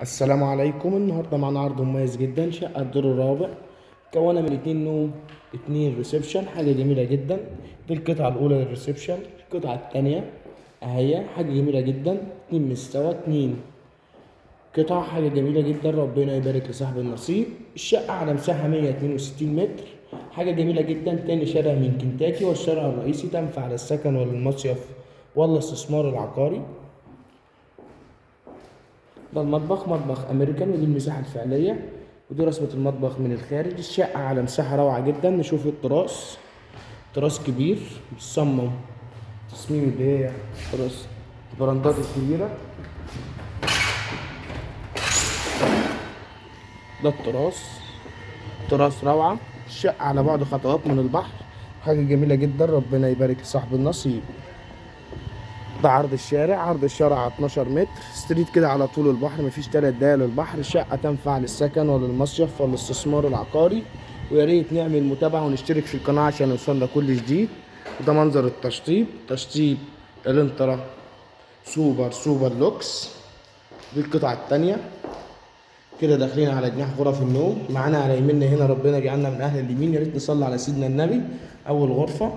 السلام عليكم. النهارده معانا عرض مميز جدا. شقة الدور الرابع مكونة من 2 نوم 2 ريسبشن، حاجة جميلة جدا. دي القطعة الأولى للريسبشن. القطعة التانية أهي، حاجة جميلة جدا. 2 مستوى 2 قطع، حاجة جميلة جدا. ربنا يبارك لصاحب النصيب. الشقة على مساحة 162 متر، حاجة جميلة جدا. تاني شارع من كنتاكي، والشارع الرئيسي تنفع للسكن وللمصيف والاستثمار العقاري. ده المطبخ، مطبخ امريكان، ودي المساحه الفعليه، ودي رسمه المطبخ من الخارج. الشقه على مساحه روعه جدا. نشوف التراس، تراس كبير متصمم تصميم اللي هي تراس البراندات الكبيره. ده التراس، تراس روعه. الشقه على بعد خطوات من البحر، حاجه جميله جدا. ربنا يبارك لصاحب النصيب. ده عرض الشارع، عرض الشارع 12 متر ستريت كده على طول البحر، مفيش 3 دقايق للبحر. الشقة تنفع للسكن وللمصيف والاستثمار العقاري. ويا ريت نعمل متابعة ونشترك في القناة عشان يوصلنا كل جديد. وده منظر التشطيب، تشطيب الانترا سوبر لوكس. دي القطعة التانية. كده داخلين على جناح غرف النوم. معانا على يميننا هنا، ربنا يجعلنا من أهل اليمين. يا ريت نصلي على سيدنا النبي. أول غرفة،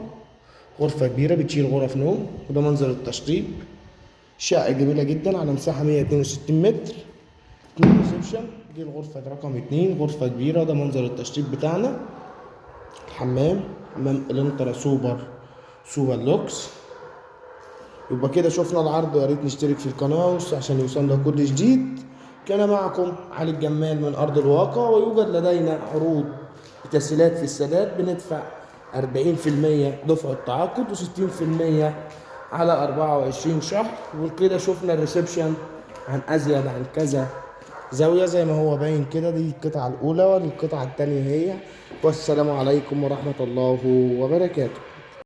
غرفة كبيرة بتشيل غرف نوم. وده منظر التشطيب. شقة جميلة جدا على مساحة 162 متر، 2 ريسبشن. دي الغرفة رقم 2، غرفة كبيرة. ده منظر التشطيب بتاعنا. الحمام، حمام الانترا سوبر لوكس. يبقى كده شفنا العرض. يا ريت نشترك في القناة عشان يوصلنا كل جديد. كان معكم علي الجمال من أرض الواقع. ويوجد لدينا عروض بتسهيلات في السداد. بندفع 40% دفعة تعاقد، و60% على 24 شهر. وكده شفنا الريسبشن عن أزيد عن كذا زاوية زي ما هو باين كده. دي القطعة الأولى، والقطعة التانية هي. والسلام عليكم ورحمة الله وبركاته.